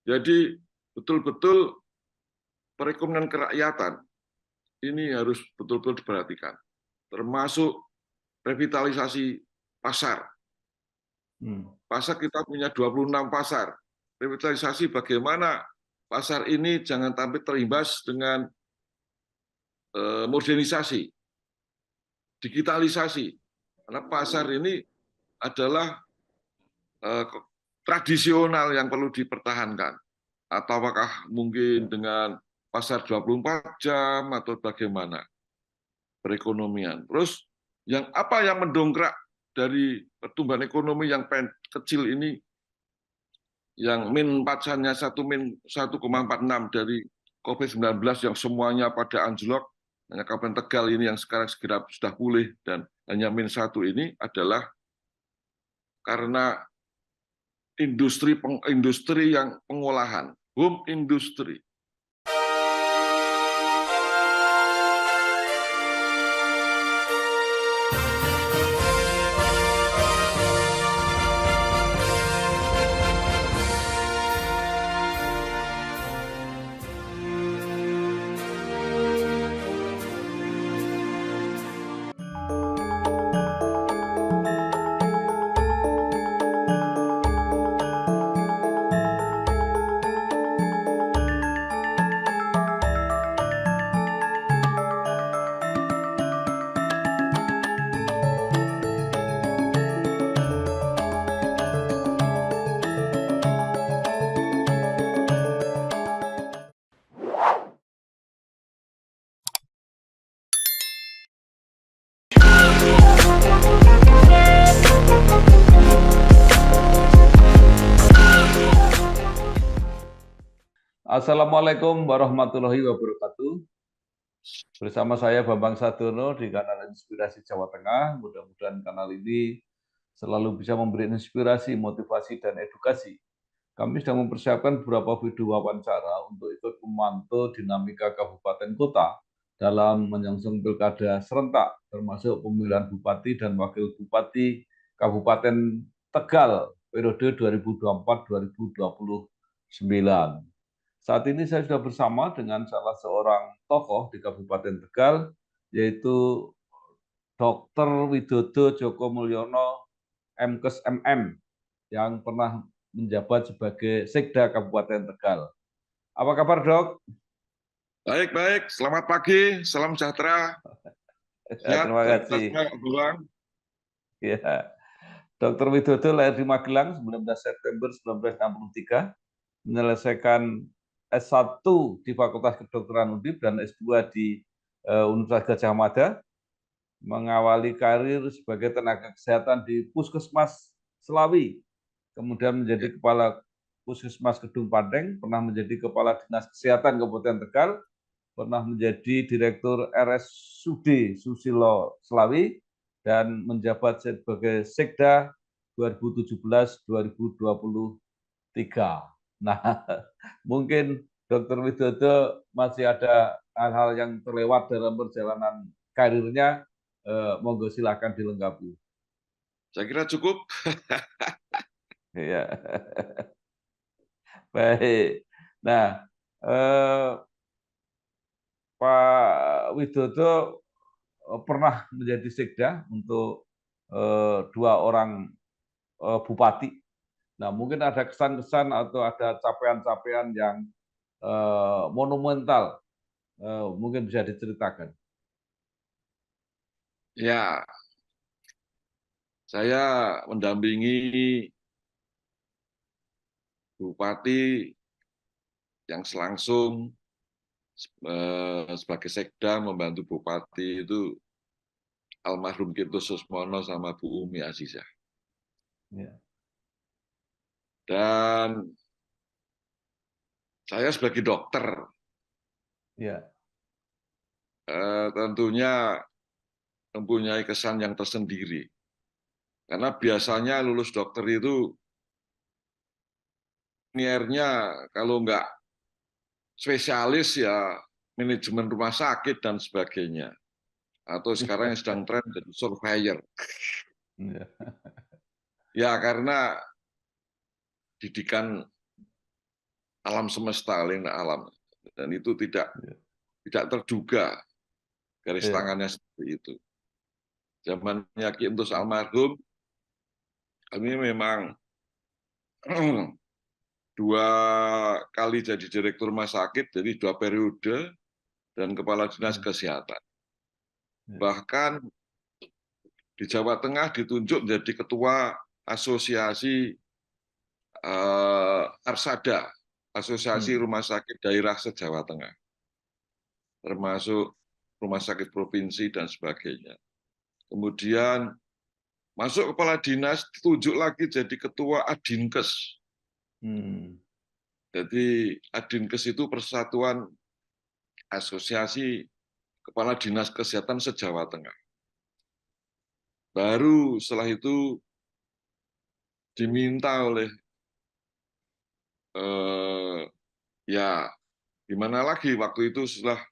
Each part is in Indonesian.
Jadi betul-betul perekonomian kerakyatan ini harus betul-betul diperhatikan, termasuk revitalisasi pasar. Pasar kita punya 26 pasar. Revitalisasi bagaimana pasar ini jangan sampai terimbas dengan modernisasi, digitalisasi. Karena pasar ini adalah tradisional yang perlu dipertahankan. Atau apakah mungkin dengan pasar 24 jam atau bagaimana perekonomian. Terus apa yang mendongkrak dari pertumbuhan ekonomi yang kecil ini, yang min 4-nya 1,46 dari COVID-19 yang semuanya pada anjlok, hanya Kabupaten Tegal ini yang sekarang segera sudah pulih dan hanya min 1 ini adalah karena industri yang pengolahan, home industry. Assalamualaikum warahmatullahi wabarakatuh. Bersama saya Bambang Sadono di kanal Inspirasi Jawa Tengah. Mudah-mudahan kanal ini selalu bisa memberi inspirasi, motivasi, dan edukasi. Kami sedang mempersiapkan beberapa video wawancara untuk ikut memantau dinamika kabupaten kota dalam menyongsong pilkada serentak, termasuk pemilihan bupati dan wakil bupati Kabupaten Tegal periode 2024-2029. Saat ini saya sudah bersama dengan salah seorang tokoh di Kabupaten Tegal, yaitu Dr. Widodo Djoko Mulyono, MKes MM, yang pernah menjabat sebagai Sekda Kabupaten Tegal. Apa kabar, Dok? Baik. Selamat pagi, salam sejahtera. Terima kasih. Ya. Dr. Widodo lahir di Magelang 19 September 1963, menyelesaikan S1 di Fakultas Kedokteran Undip dan S2 di Universitas Gadjah Mada, mengawali karir sebagai tenaga kesehatan di Puskesmas Selawi, kemudian menjadi Kepala Puskesmas Kedung Pandeng, pernah menjadi Kepala Dinas Kesehatan Kabupaten Tegal, pernah menjadi Direktur RSUD Susilo Selawi, dan menjabat sebagai Sekda 2017-2023. Nah, mungkin Dr. Widodo masih ada hal-hal yang terlewat dalam perjalanan karirnya, monggo silakan dilengkapi. Saya kira cukup. Ya. Baik. Nah, Pak Widodo pernah menjadi sekda untuk 2 orang bupati. Nah, mungkin ada kesan-kesan atau ada capaian-capaian yang monumental, mungkin bisa diceritakan. Ya, saya mendampingi bupati yang langsung sebagai sekda membantu bupati itu almarhum Kipto Susmono sama Bu Umi Azizah. Ya. Dan saya sebagai dokter, Ya. tentunya mempunyai kesan yang tersendiri. Karena biasanya lulus dokter itu niernya kalau nggak spesialis ya manajemen rumah sakit dan sebagainya. Atau sekarang yang sedang tren jadi surveyor. Ya. Ya karena didikan alam semesta, lena alam, dan itu tidak terduga garis tangannya seperti itu. Zamannya Ki Entus almarhum, kami memang 2 kali jadi direktur rumah sakit, jadi 2 periode, dan kepala dinas kesehatan. Bahkan di Jawa Tengah ditunjuk menjadi ketua asosiasi Arsada, Asosiasi Rumah Sakit Daerah se-Jawa Tengah, termasuk rumah sakit provinsi dan sebagainya. Kemudian masuk kepala dinas, ditunjuk lagi jadi ketua Adinkes. Jadi Adinkes itu Persatuan Asosiasi Kepala Dinas Kesehatan se-Jawa Tengah. Baru setelah itu diminta oleh ya gimana lagi, waktu itu setelah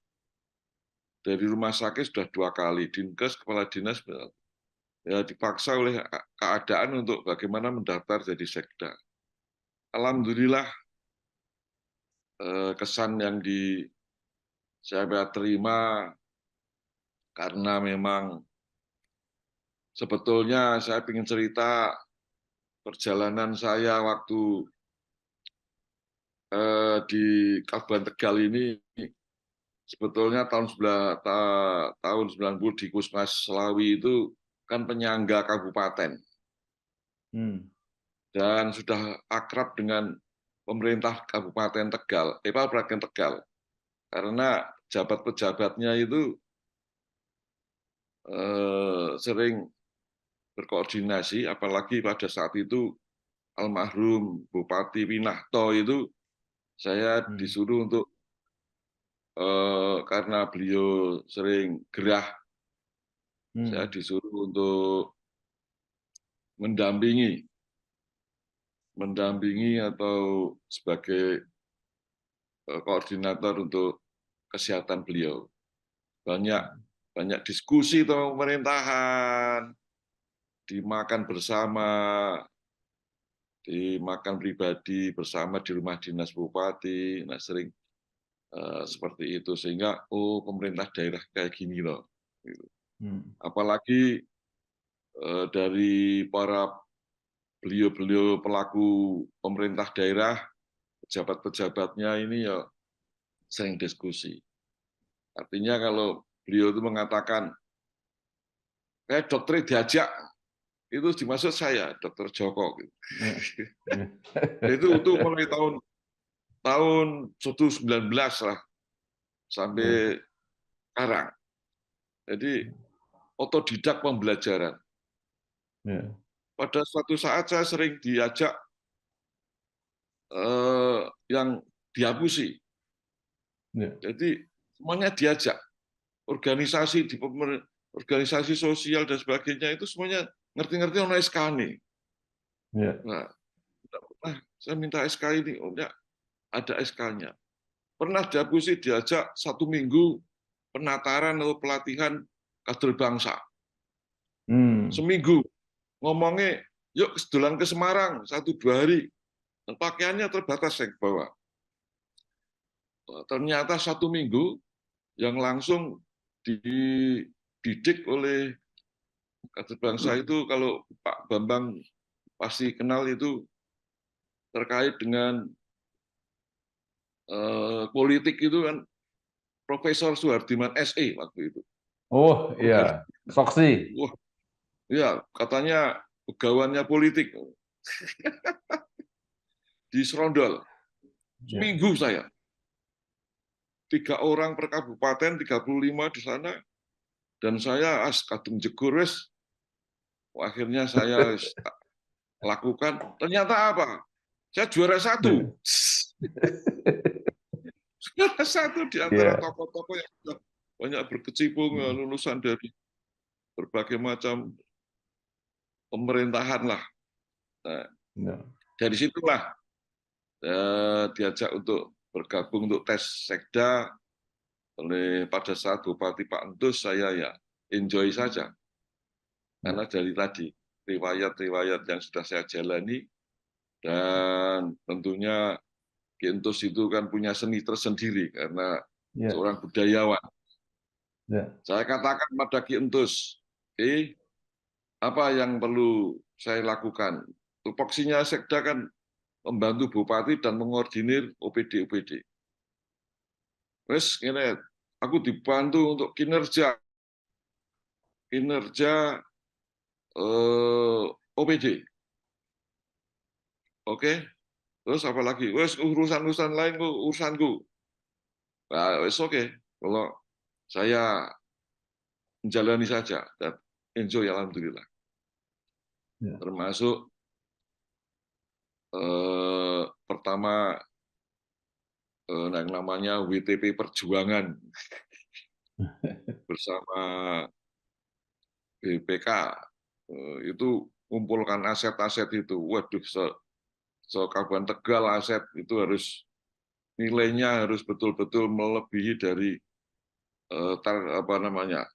dari rumah sakit sudah 2 kali, Dinkes, kepala dinas, ya dipaksa oleh keadaan untuk bagaimana mendaftar jadi sekda. Alhamdulillah kesan yang saya terima, karena memang sebetulnya saya ingin cerita perjalanan saya waktu di Kabupaten Tegal ini. Sebetulnya tahun 90 di Puskesmas Selawi itu kan penyangga kabupaten, dan sudah akrab dengan pemerintah Kabupaten Tegal, Kabupaten Tegal, karena pejabat-pejabatnya itu sering berkoordinasi, apalagi pada saat itu almarhum Bupati Winahto itu saya disuruh untuk karena beliau sering gerah, saya disuruh untuk mendampingi atau sebagai koordinator untuk kesehatan beliau. Banyak diskusi tentang pemerintahan, dimakan bersama, dimakan pribadi bersama di rumah dinas bupati, nah sering seperti itu, sehingga pemerintah daerah kayak gini loh. Apalagi dari para beliau-beliau pelaku pemerintah daerah, pejabat-pejabatnya ini ya sering diskusi. Artinya kalau beliau itu mengatakan, kayak dokter diajak, itu dimaksud saya, Dokter Joko. Itu mulai tahun 2019 lah, sampai sekarang. Jadi otodidak pembelajaran. Pada suatu saat saya sering diajak yang diapusi. Jadi semuanya diajak. Organisasi organisasi sosial dan sebagainya itu semuanya ngerti-ngerti ono SK nih. Nah, saya minta SK ini, enggak ada SK-nya. Pernah diapusi, diajak 1 minggu penataran atau pelatihan kader bangsa. Seminggu ngomongnya, yuk sedolan ke Semarang 1-2 hari. Dan pakaiannya terbatas yang bawa. Ternyata 1 minggu yang langsung dididik oleh kader bangsa itu, kalau Pak Bambang pasti kenal, itu terkait dengan politik itu kan Profesor Soehardiman SE waktu itu. Oh iya, Soksi. Wah, ya katanya pegawannya politik. Di Serondol. Seminggu saya. 3 orang per kabupaten, 35 di sana. Dan saya kadung jegur wes. Akhirnya saya lakukan. Ternyata apa? Saya juara 1. Juara 1 di antara tokoh-tokoh yang sudah banyak berkecimpung, lulusan dari berbagai macam pemerintahan lah. Nah, dari situlah diajak untuk bergabung untuk tes sekda oleh pada saat Bupati Pak Entus. Saya ya enjoy saja, karena dari tadi riwayat-riwayat yang sudah saya jalani, dan tentunya Ki Entus itu kan punya seni tersendiri karena Ya. seorang budayawan. Ya. Saya katakan pada Ki Entus, apa yang perlu saya lakukan? Tupoksinya Sekda kan membantu bupati dan mengordinir OPD-OPD. Wes, ini aku dibantu untuk kinerja OPD. Oke, terus apa lagi? Wes urusan-urusan lain urusanku. Nah, wes oke. Kalau saya menjalani saja dan enjoy alhamdulillah. Ya. Termasuk pertama yang namanya WTP Perjuangan bersama BPK itu kumpulkan aset-aset itu. Waduh, Kabupaten Tegal aset itu harus nilainya harus betul-betul melebihi dari apa namanya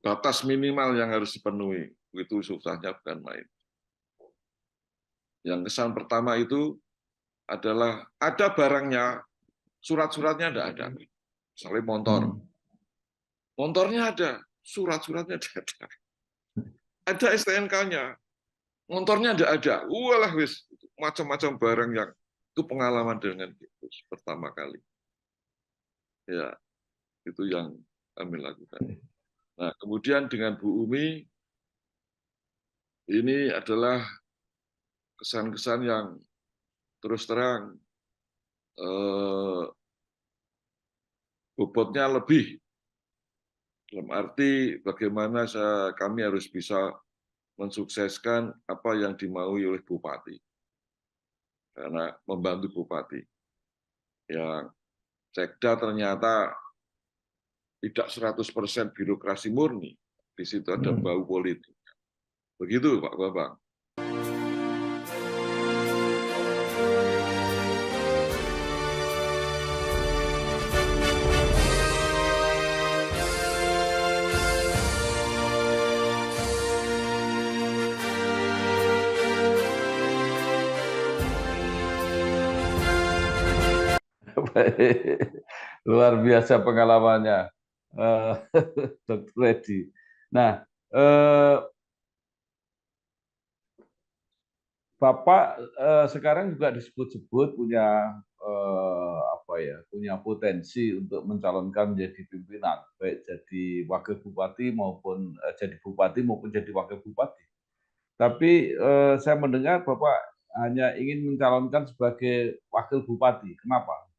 batas minimal yang harus dipenuhi. Itu susahnya bukan main. Yang kesan pertama itu adalah ada barangnya, surat-suratnya tidak ada. Misalnya motor. Motornya ada, surat-suratnya tidak ada. Ada STNK-nya, motornya tidak ada. Walah wis, macam-macam barang yang itu pengalaman dengan itu pertama kali. Ya, itu yang kami lakukan. Nah, kemudian dengan Bu Umi, ini adalah kesan-kesan yang terus terang bobotnya lebih. Dalam arti bagaimana kami harus bisa mensukseskan apa yang dimaui oleh Bupati. Karena membantu Bupati. Yang Sekda ternyata tidak 100% birokrasi murni. Di situ ada bau politik. Begitu Pak Bambang. Luar biasa pengalamannya, Dr. Reddy. Nah, Bapak sekarang juga disebut-sebut punya punya potensi untuk mencalonkan menjadi pimpinan, baik jadi wakil bupati maupun jadi bupati maupun jadi wakil bupati. Tapi saya mendengar Bapak hanya ingin mencalonkan sebagai wakil bupati. Kenapa?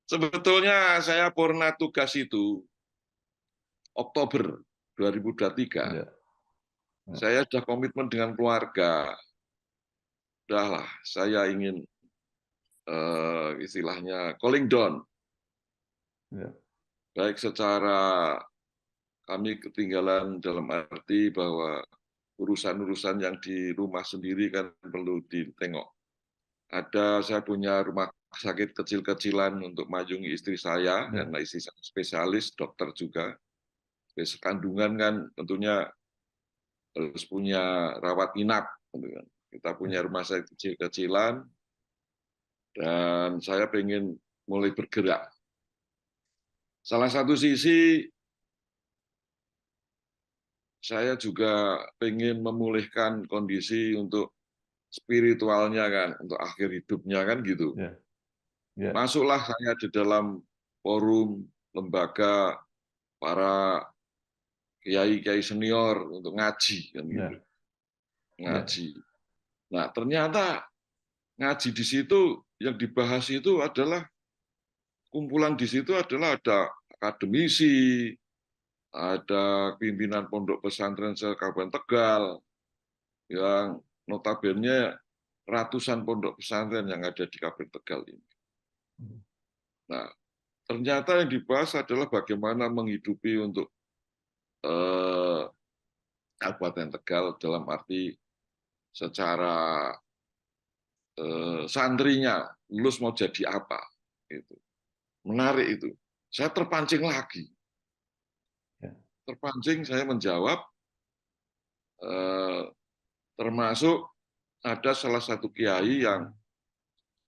Sebetulnya saya purna tugas itu Oktober 2023. Ya. Saya sudah komitmen dengan keluarga. Udahlah, saya ingin istilahnya calling down. Ya. Baik secara kami ketinggalan dalam arti bahwa urusan-urusan yang di rumah sendiri kan perlu ditengok. Saya punya rumah sakit kecil-kecilan untuk mayungi istri saya, karena istri saya spesialis, dokter juga. Kandungan kan tentunya harus punya rawat inap. Kita punya rumah sakit kecil-kecilan, dan saya pengen mulai bergerak. Salah satu sisi, saya juga pengen memulihkan kondisi untuk spiritualnya kan, untuk akhir hidupnya kan gitu. Ya. Ya. Masuklah saya di dalam forum lembaga para kiai-kiai senior untuk ngaji kan gitu. Ngaji. Nah, ternyata ngaji di situ yang dibahas itu adalah kumpulan di situ adalah ada akademisi, ada pimpinan pondok pesantren se-Kabupaten Tegal yang notabene ratusan pondok pesantren yang ada di Kabupaten Tegal ini. Nah, ternyata yang dibahas adalah bagaimana menghidupi untuk Kabupaten Tegal dalam arti secara santrinya lulus mau jadi apa. Itu menarik itu. Saya terpancing lagi. Terpancing saya menjawab termasuk ada salah satu kiai yang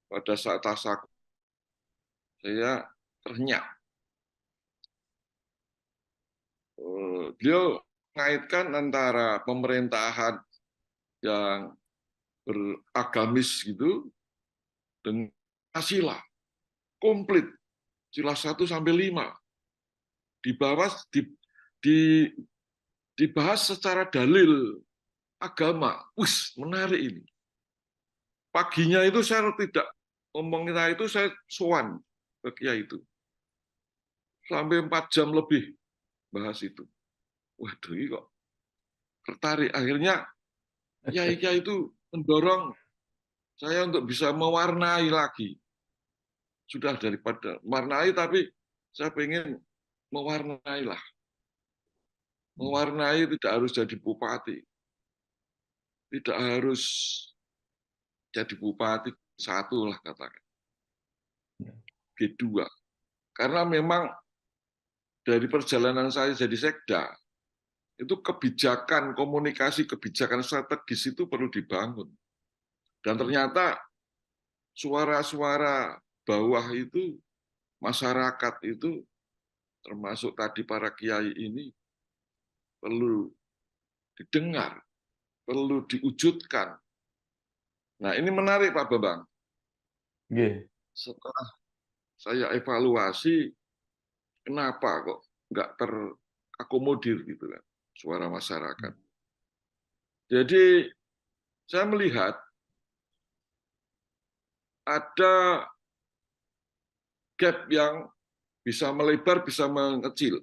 pada saat tasaku saya ternyata beliau mengaitkan antara pemerintahan yang beragamis gitu dengan sila komplit, sila 1 sampai 5 dibahas di, dibahas secara dalil agama. Wis, menarik ini. Paginya itu saya tidak ngomongin itu, saya sowan ke kiai itu. Sampai 4 jam lebih bahas itu. Waduh, ini kok tertarik. Akhirnya kiai-kiai itu mendorong saya untuk bisa mewarnai lagi. Sudah daripada mewarnai, tapi saya pengen mewarnai lah. Mewarnai tidak harus jadi bupati. Tidak harus jadi bupati satu lah katakan. G2. Karena memang dari perjalanan saya jadi sekda, itu kebijakan komunikasi, kebijakan strategis itu perlu dibangun. Dan ternyata suara-suara bawah itu, masyarakat itu, termasuk tadi para kiai ini, perlu didengar, perlu diwujudkan. Nah, ini menarik Pak Bambang. Yeah. Setelah saya evaluasi, kenapa kok nggak terakomodir gitu kan suara masyarakat. Jadi saya melihat ada gap yang bisa melebar, bisa mengecil,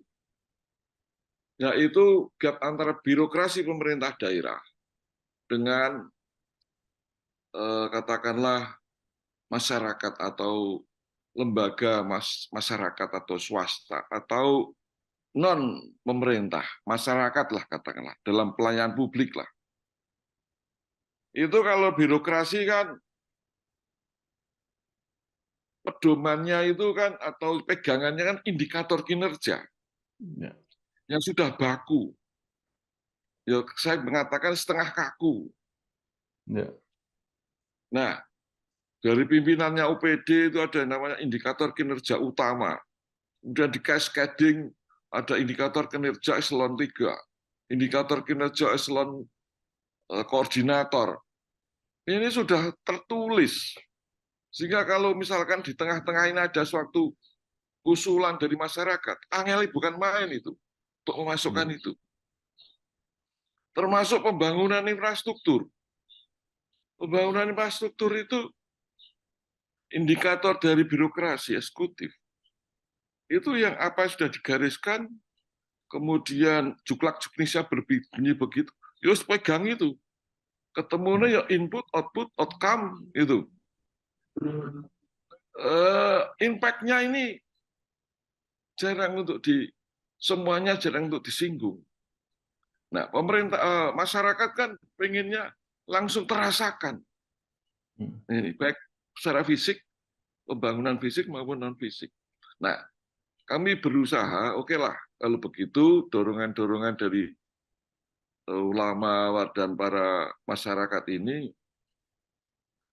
yaitu gap antara birokrasi pemerintah daerah dengan katakanlah masyarakat atau lembaga masyarakat atau swasta atau non pemerintah, masyarakat lah katakanlah, dalam pelayanan publik lah. Itu kalau birokrasi kan pedomannya itu kan atau pegangannya kan indikator kinerja yang sudah baku. Ya, saya mengatakan setengah kaku. Nah, dari pimpinannya UPD itu ada yang namanya indikator kinerja utama. Kemudian di cascading ada indikator kinerja eselon 3, indikator kinerja eselon koordinator. Ini sudah tertulis. Sehingga kalau misalkan di tengah-tengah ini ada suatu usulan dari masyarakat, angeli bukan main itu untuk memasukkan itu. Termasuk pembangunan infrastruktur. Pembangunan infrastruktur itu indikator dari birokrasi eksekutif. Itu yang apa sudah digariskan, kemudian juklak-juknisnya berbunyi begitu, ya pegang itu. Ketemunya ya input, output, outcome itu. Impact-nya ini jarang untuk semuanya jarang untuk disinggung. Nah, pemerintah, masyarakat kan pengennya langsung terasakan. Ini baik secara fisik, pembangunan fisik maupun non fisik. Nah, kami berusaha, oke lah, kalau begitu dorongan-dorongan dari ulama dan para masyarakat ini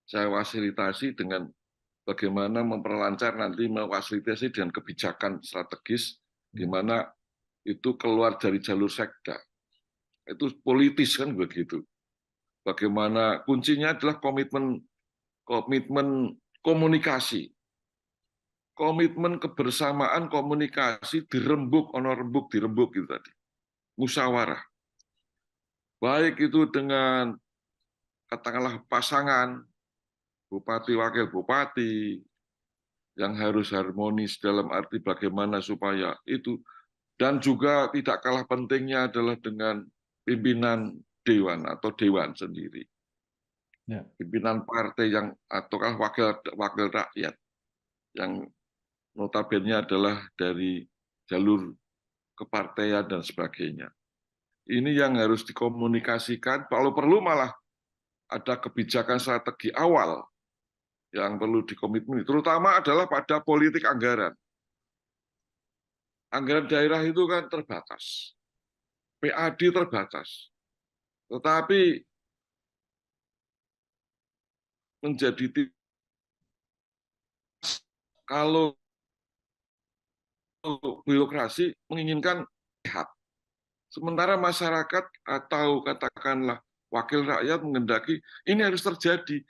saya fasilitasi dengan bagaimana memperlancar nanti memfasilitasi dengan kebijakan strategis di mana itu keluar dari jalur sekda. Itu politis kan begitu. Bagaimana kuncinya adalah komitmen komunikasi. Komitmen kebersamaan komunikasi dirembuk, dirembuk gitu tadi. Musyawarah. Baik itu dengan katakanlah pasangan, bupati wakil bupati, yang harus harmonis dalam arti bagaimana supaya itu, dan juga tidak kalah pentingnya adalah dengan pimpinan dewan atau dewan sendiri, pimpinan partai yang ataukah wakil rakyat yang notabene adalah dari jalur kepartaian dan sebagainya. Ini yang harus dikomunikasikan, kalau perlu malah ada kebijakan strategi awal yang perlu dikomitmen, terutama adalah pada politik anggaran. Anggaran daerah itu kan terbatas, PAD terbatas, tetapi menjadi kalau birokrasi menginginkan sehat. Sementara masyarakat atau katakanlah wakil rakyat menghendaki ini harus terjadi.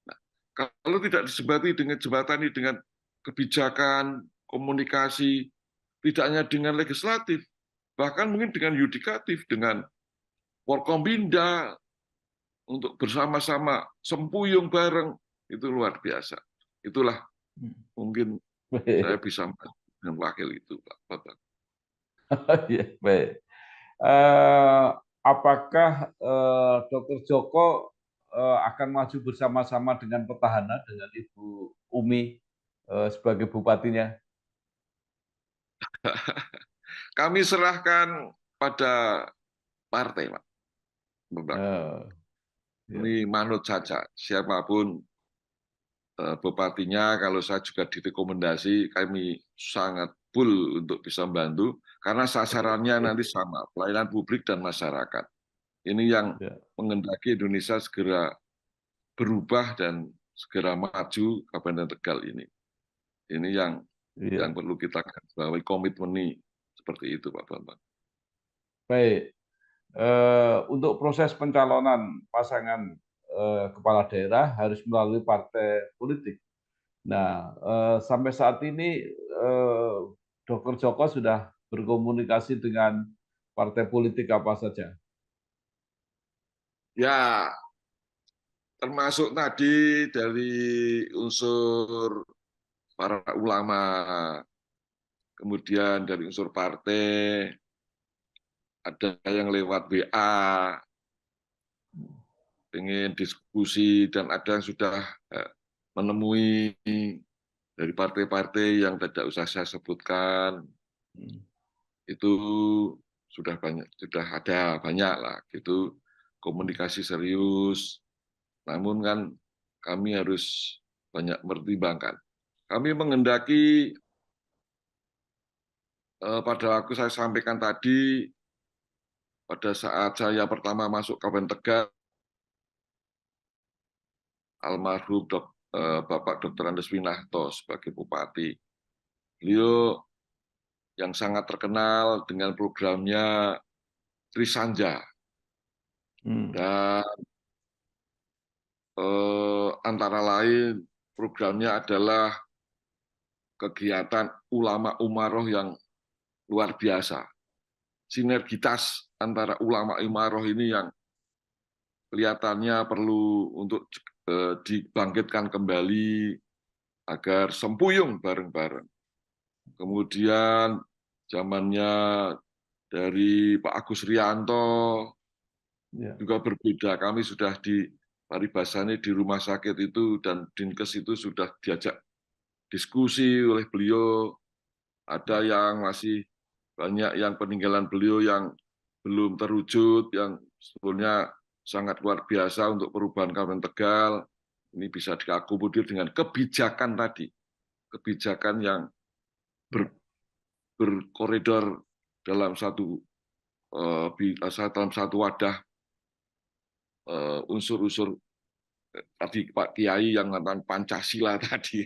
Nah, kalau tidak dijembatani dengan kebijakan, komunikasi, tidak hanya dengan legislatif, bahkan mungkin dengan yudikatif, dengan Forkombinda, untuk bersama-sama sempuyung bareng, itu luar biasa. Itulah mungkin saya bisa dengan wakil itu, Pak Bapak. Ya, baik. Apakah Dr. Joko akan maju bersama-sama dengan petahana, dengan Ibu Umi sebagai bupatinya? Kami serahkan pada partai, Pak. Bapak. Ya. Ini manut saja, siapapun bupatinya, kalau saya juga direkomendasi, kami sangat full untuk bisa membantu, karena sasarannya nanti sama, pelayanan publik dan masyarakat. Ini yang Ya. menghendaki Indonesia segera berubah dan segera maju Kabupaten Tegal ini. Ini yang perlu kita garisbawahi, komitmen ini seperti itu, Pak Bambang. Baik. Untuk proses pencalonan pasangan kepala daerah harus melalui partai politik. Nah, sampai saat ini Dr. Joko sudah berkomunikasi dengan partai politik apa saja? Ya, termasuk tadi dari unsur para ulama, kemudian dari unsur partai, ada yang lewat WA, ingin diskusi, dan ada yang sudah menemui dari partai-partai yang tidak usah saya sebutkan. Itu sudah ada banyak lah, gitu, komunikasi serius. Namun kan kami harus banyak mempertimbangkan. Kami menghendaki pada waktu saya sampaikan tadi, pada saat saya pertama masuk Kabupaten Tegal, almarhum Bapak Dr. Andes Winarto sebagai Bupati. Beliau yang sangat terkenal dengan programnya Trisanja. Dan antara lain programnya adalah kegiatan ulama umaroh yang luar biasa. Sinergitas antara ulama umaroh ini yang kelihatannya perlu untuk dibangkitkan kembali agar sempuyung bareng-bareng. Kemudian zamannya dari Pak Agus Rianto juga berbeda. Kami sudah di paribasane di rumah sakit itu, dan Dinkes itu sudah diajak diskusi oleh beliau. Ada yang masih banyak yang peninggalan beliau yang belum terwujud, yang sebetulnya sangat luar biasa untuk perubahan Kabupaten Tegal. Ini bisa diakomodir dengan kebijakan tadi, kebijakan yang berkoridor dalam satu wadah, unsur-unsur tadi Pak Kiai yang mengatakan Pancasila tadi.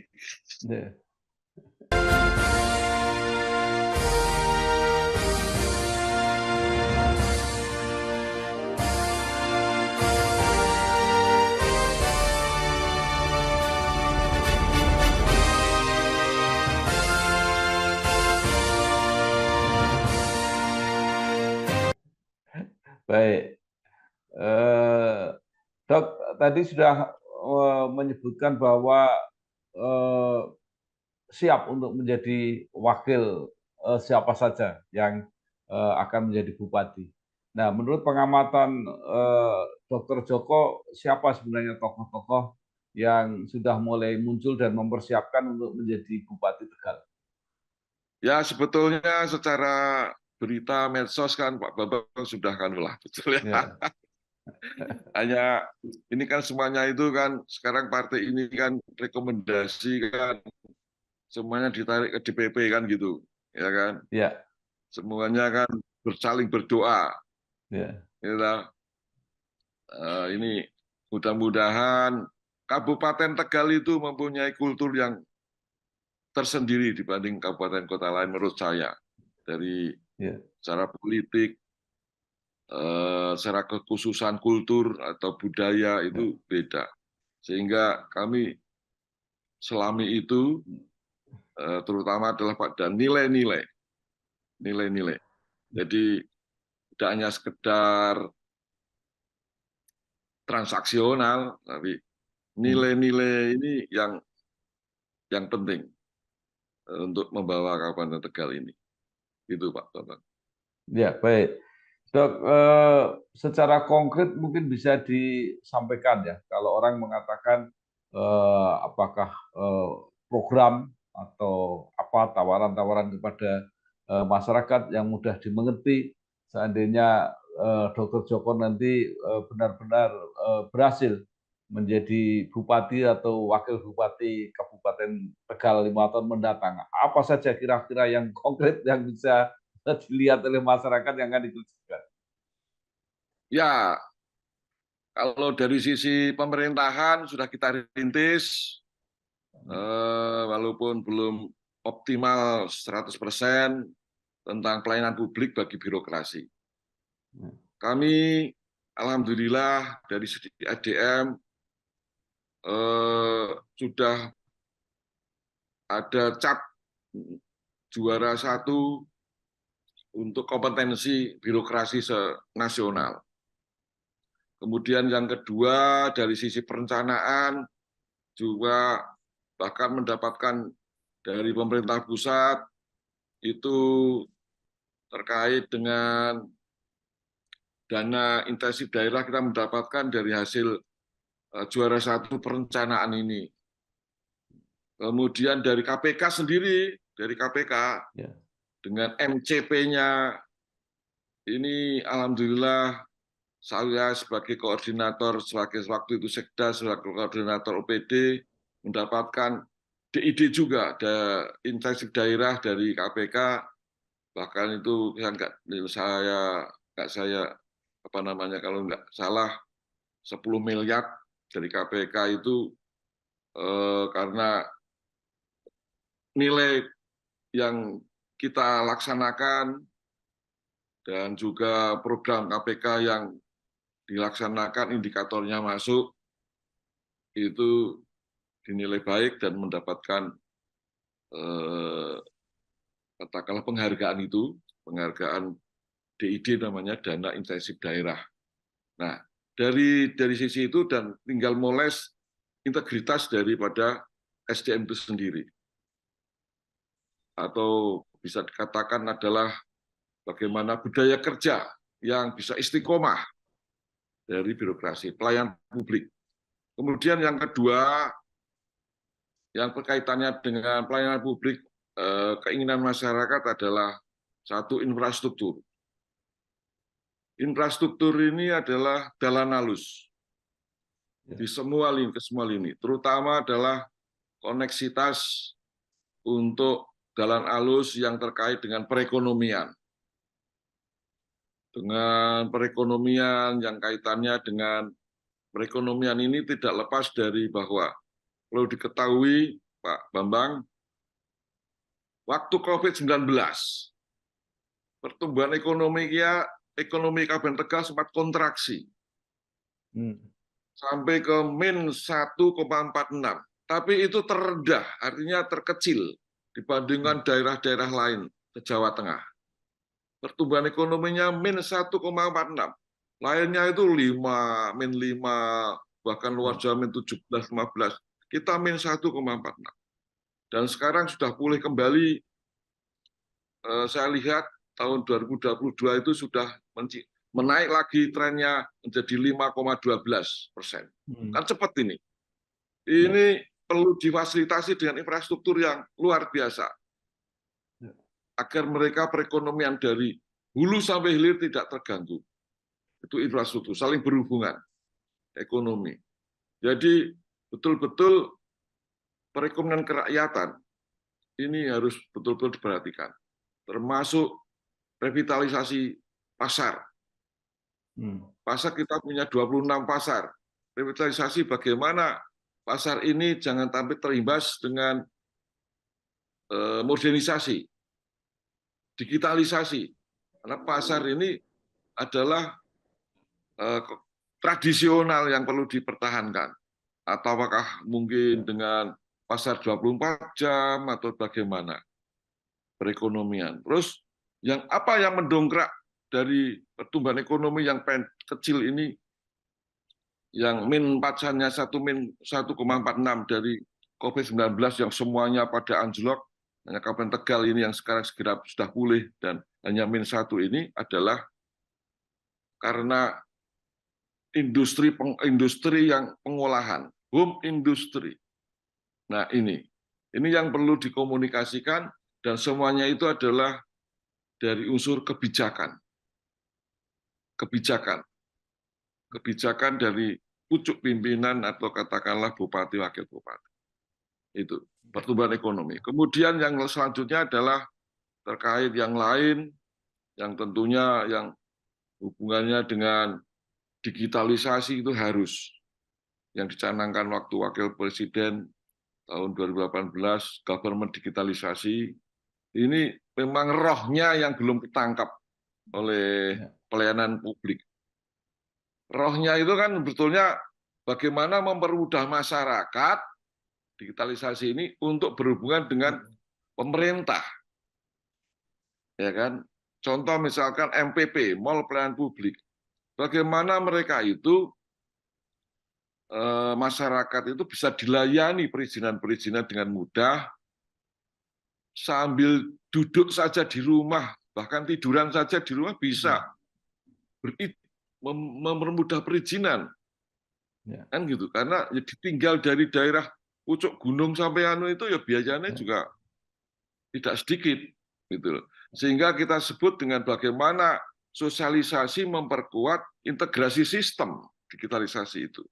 Baik, Dok, tadi sudah menyebutkan bahwa siap untuk menjadi wakil siapa saja yang akan menjadi bupati. Nah, menurut pengamatan Dr. Joko, siapa sebenarnya tokoh-tokoh yang sudah mulai muncul dan mempersiapkan untuk menjadi Bupati Tegal? Ya, sebetulnya secara berita medsos kan Pak Bambang sudah kan lah, betul ya. Hanya ini kan semuanya itu kan sekarang partai ini kan rekomendasi kan semuanya ditarik ke DPP kan gitu, ya kan. Ya. Semuanya kan saling berdoa. Ya. Ini mudah-mudahan Kabupaten Tegal itu mempunyai kultur yang tersendiri dibanding kabupaten kota lain menurut saya. Dari Ya. secara politik, secara kekhususan kultur atau budaya Ya. itu beda. Sehingga kami selami itu terutama adalah pada nilai-nilai. Jadi tidak hanya sekedar transaksional, tapi nilai-nilai ini yang penting untuk membawa Kabupaten Tegal ini. Itu Pak Bambang. Ya, baik. Dok, secara konkret mungkin bisa disampaikan ya, kalau orang mengatakan apakah program atau apa tawaran-tawaran kepada masyarakat yang mudah dimengerti, seandainya Dr. Joko nanti benar-benar berhasil menjadi bupati atau wakil bupati Kabupaten Tegal 5 tahun mendatang. Apa saja kira-kira yang konkret yang bisa dilihat oleh masyarakat yang akan ditujukan? Ya, kalau dari sisi pemerintahan sudah kita rintis, walaupun belum optimal 100% tentang pelayanan publik bagi birokrasi. Kami, alhamdulillah dari segi ADM sudah ada cap juara 1 untuk kompetensi birokrasi nasional. Kemudian yang kedua dari sisi perencanaan juga bahkan mendapatkan dari pemerintah pusat itu terkait dengan dana intensif daerah kita mendapatkan dari hasil juara 1 perencanaan ini. Kemudian dari KPK sendiri, dari KPK dengan MCP-nya ini alhamdulillah saya sebagai koordinator, sebagai waktu itu Sekda, sebagai koordinator OPD, mendapatkan DID juga, ada intensif daerah dari KPK, bahkan itu kalau nggak salah 10 miliar dari KPK itu karena nilai yang kita laksanakan dan juga program KPK yang dilaksanakan indikatornya masuk, itu dinilai baik dan mendapatkan katakanlah penghargaan itu, penghargaan DID namanya dana intensif daerah. Nah, dari sisi itu dan tinggal moles integritas daripada SDM itu sendiri. Atau bisa dikatakan adalah bagaimana budaya kerja yang bisa istiqomah dari birokrasi, pelayanan publik. Kemudian yang kedua, yang berkaitannya dengan pelayanan publik, keinginan masyarakat adalah satu infrastruktur. Infrastruktur ini adalah jalan halus di semua lini, terutama adalah koneksitas untuk jalan halus yang terkait dengan perekonomian. Dengan perekonomian yang kaitannya dengan perekonomian ini tidak lepas dari bahwa perlu diketahui Pak Bambang, waktu COVID-19, pertumbuhan ekonomi Kabupaten Tegal sempat kontraksi sampai ke -1,46. Tapi itu terendah, artinya terkecil dibandingkan daerah-daerah lain di Jawa Tengah. Pertumbuhan ekonominya -1,46. Lainnya itu 5, -5, bahkan luar Jawa -17, -15. Kita -1,46. Dan sekarang sudah pulih kembali, saya lihat tahun 2022 itu sudah menaik lagi trennya menjadi 5,12%. Kan cepat ini. Ini perlu difasilitasi dengan infrastruktur yang luar biasa. Agar mereka perekonomian dari hulu sampai hilir tidak terganggu. Itu infrastruktur, saling berhubungan, ekonomi. Jadi betul-betul perekonomian kerakyatan ini harus betul-betul diperhatikan. Termasuk revitalisasi pasar. Pasar kita punya 26 pasar. Revitalisasi bagaimana pasar ini jangan sampai terimbas dengan modernisasi, digitalisasi. Karena pasar ini adalah tradisional yang perlu dipertahankan. Atau apakah mungkin dengan pasar 24 jam atau bagaimana perekonomian. Terus apa yang mendongkrak dari pertumbuhan ekonomi yang kecil ini, yang min 4-nya 1,46 dari COVID-19 yang semuanya pada anjlok, hanya Kabupaten Tegal ini yang sekarang segera sudah pulih dan hanya min 1 ini adalah karena industri yang pengolahan, home industry. Nah ini yang perlu dikomunikasikan dan semuanya itu adalah dari unsur kebijakan. Kebijakan dari pucuk pimpinan atau katakanlah bupati, wakil bupati. Itu pertumbuhan ekonomi. Kemudian yang selanjutnya adalah terkait yang lain, yang tentunya yang hubungannya dengan digitalisasi itu harus yang dicanangkan waktu wakil presiden tahun 2018, government digitalisasi, ini memang rohnya yang belum ditangkap oleh pelayanan publik. Rohnya itu kan sebetulnya bagaimana mempermudah masyarakat digitalisasi ini untuk berhubungan dengan pemerintah. Ya kan? Contoh misalkan MPP, Mall Pelayanan Publik. Bagaimana mereka itu masyarakat itu bisa dilayani perizinan-perizinan dengan mudah sambil duduk saja di rumah, bahkan tiduran saja di rumah bisa mempermudah perizinan. Kan gitu. Karena ditinggal dari daerah pucuk gunung sampai itu ya biayanya juga tidak sedikit gitu. Sehingga kita sebut dengan bagaimana sosialisasi memperkuat integrasi sistem digitalisasi itu.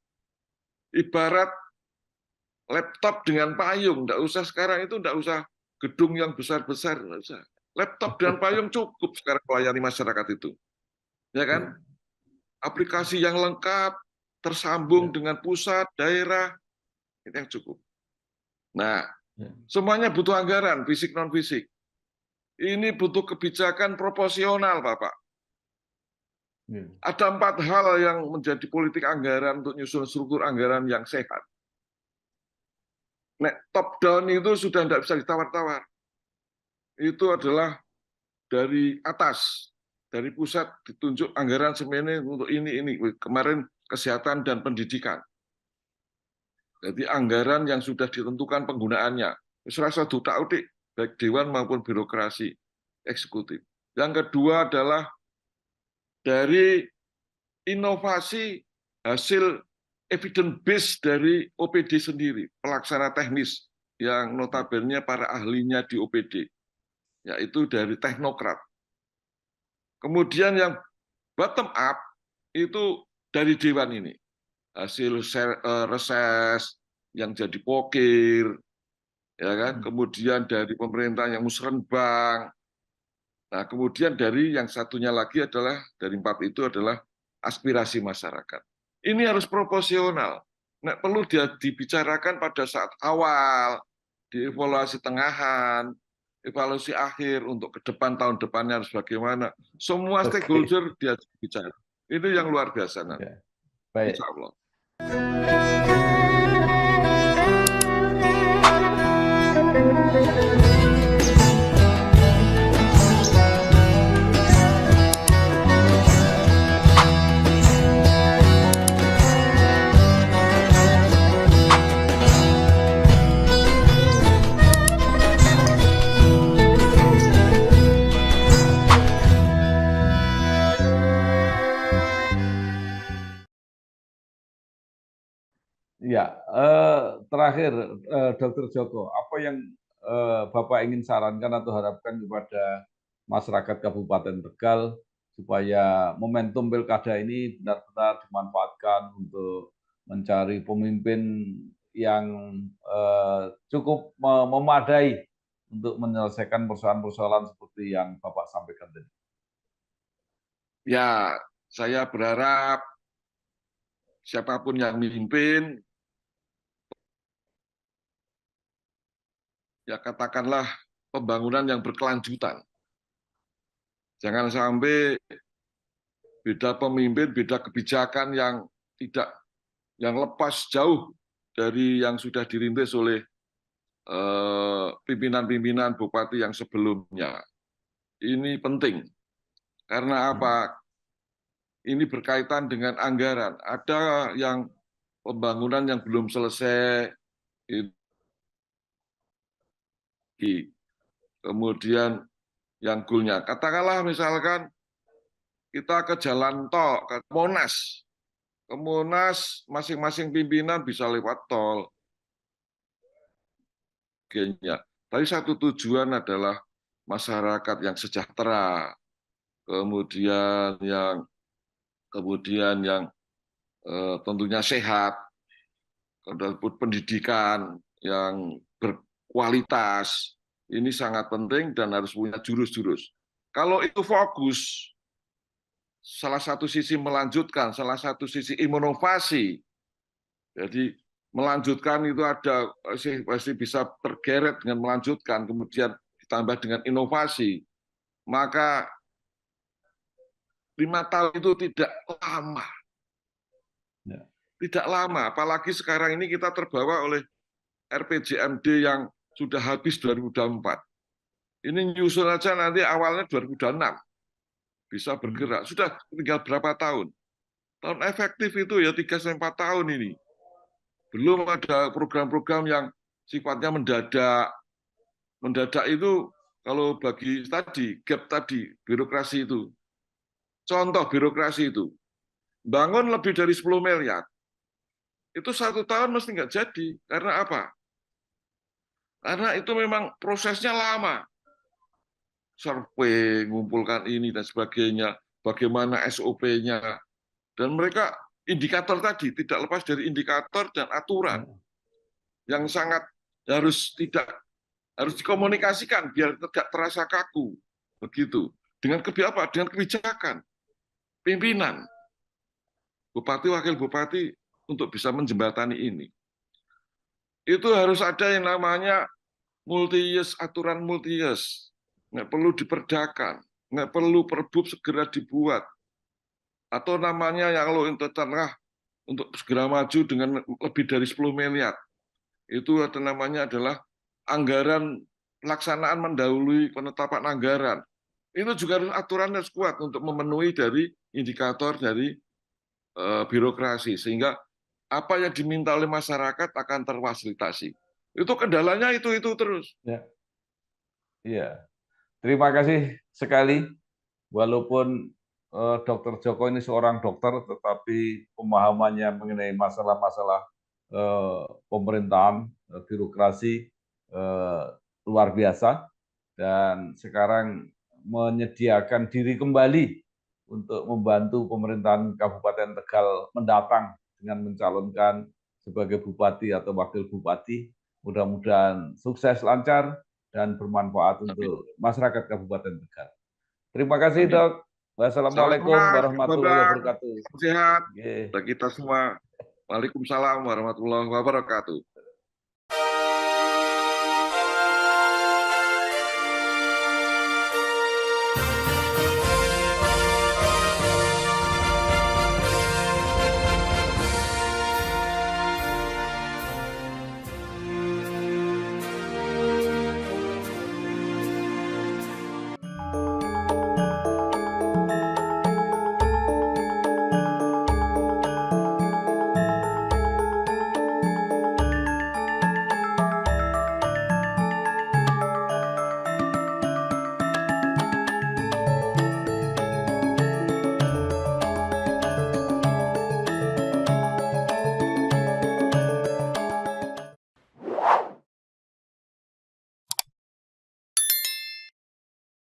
Ibarat laptop dengan payung, enggak usah sekarang itu enggak usah gedung yang besar-besar, enggak usah. Laptop dan payung cukup sekarang melayani masyarakat itu. Ya kan? Aplikasi yang lengkap, tersambung dengan pusat, daerah, itu yang cukup. Nah, semuanya butuh anggaran, fisik non-fisik. Ini butuh kebijakan proporsional, Bapak. Ada 4 hal yang menjadi politik anggaran untuk nyusun struktur anggaran yang sehat. Top down itu sudah tidak bisa ditawar-tawar. Itu adalah dari atas, dari pusat ditunjuk anggaran semene untuk ini. Kemarin kesehatan dan pendidikan. Jadi anggaran yang sudah ditentukan penggunaannya. Serasa duta-utik, baik dewan maupun birokrasi eksekutif. Yang kedua adalah dari inovasi hasil evidence base dari OPD sendiri, pelaksana teknis yang notabene para ahlinya di OPD, yaitu dari teknokrat. Kemudian yang bottom up itu dari dewan ini, hasil reses yang jadi pokir, ya kan? Kemudian dari pemerintah yang musrenbang. Nah, kemudian dari yang satunya lagi adalah dari 4 itu adalah aspirasi masyarakat. Ini harus proporsional. Nah, perlu dibicarakan pada saat awal, dievaluasi tengahan, evaluasi akhir untuk ke depan tahun depannya harus bagaimana. Semua stakeholder diajak bicara. Itu yang luar biasa nanti. Baik. Insya Allah. Ya, terakhir Dr. Joko, apa yang Bapak ingin sarankan atau harapkan kepada masyarakat Kabupaten Tegal supaya momentum pilkada ini benar-benar dimanfaatkan untuk mencari pemimpin yang cukup memadai untuk menyelesaikan persoalan-persoalan seperti yang Bapak sampaikan tadi? Ya, saya berharap siapapun yang memimpin ya katakanlah pembangunan yang berkelanjutan. Jangan sampai beda pemimpin, beda kebijakan yang tidak yang lepas jauh dari yang sudah dirintis oleh pimpinan-pimpinan bupati yang sebelumnya. Ini penting karena apa? Ini berkaitan dengan anggaran. Ada yang pembangunan yang belum selesai, kemudian yang goalnya. Katakanlah misalkan kita ke jalan tol, ke Monas. Ke Monas masing-masing pimpinan bisa lewat tol. Tapi satu tujuan adalah masyarakat yang sejahtera, kemudian yang tentunya sehat, pendidikan yang berkualitas. Ini sangat penting dan harus punya jurus-jurus. Kalau itu fokus, salah satu sisi melanjutkan, salah satu sisi inovasi. Jadi melanjutkan itu ada pasti bisa tergeret dengan melanjutkan, kemudian ditambah dengan inovasi. Maka 5 tahun itu tidak lama. Tidak lama, apalagi sekarang ini kita terbawa oleh RPJMD yang sudah habis 2024. Ini nyusul aja nanti awalnya 2026 bisa bergerak. Sudah tinggal berapa tahun? Tahun efektif itu ya 3-4 tahun ini. Belum ada program-program yang sifatnya mendadak. Mendadak itu kalau bagi tadi, gap tadi, birokrasi itu. Contoh birokrasi itu, bangun lebih dari 10 miliar. Itu 1 tahun mesti nggak jadi. Karena apa? Karena itu memang prosesnya lama. Survei, mengumpulkan ini dan sebagainya, bagaimana SOP-nya. Dan mereka indikator tadi tidak lepas dari indikator dan aturan yang sangat harus dikomunikasikan biar tidak terasa kaku. Begitu. Dengan kebijakan pimpinan bupati, wakil bupati untuk bisa menjembatani ini. Itu harus ada yang namanya multi-years, aturan multi-years. Nggak perlu diperdakan, nggak perlu perbub segera dibuat. Atau namanya yang low in tengah untuk segera maju dengan lebih dari 10 miliar. Itu namanya adalah anggaran pelaksanaan mendahului penetapan anggaran. Itu juga harus aturan harus kuat untuk memenuhi dari indikator dari birokrasi. Sehingga apa yang diminta oleh masyarakat akan terfasilitasi. Itu kendalanya itu terus. Ya. Iya. Terima kasih sekali. Walaupun Dr. Joko ini seorang dokter, tetapi pemahamannya mengenai masalah-masalah pemerintahan, birokrasi luar biasa, dan sekarang menyediakan diri kembali untuk membantu pemerintahan Kabupaten Tegal mendatang dengan mencalonkan sebagai bupati atau wakil bupati. Mudah-mudahan sukses, lancar, dan bermanfaat untuk masyarakat Kabupaten Tegal. Terima kasih, Amin. Dok. Wassalamualaikum Sama-sama, warahmatullahi wabarakatuh. sehat Yeah. bagi kita semua. Waalaikumsalam warahmatullahi wabarakatuh.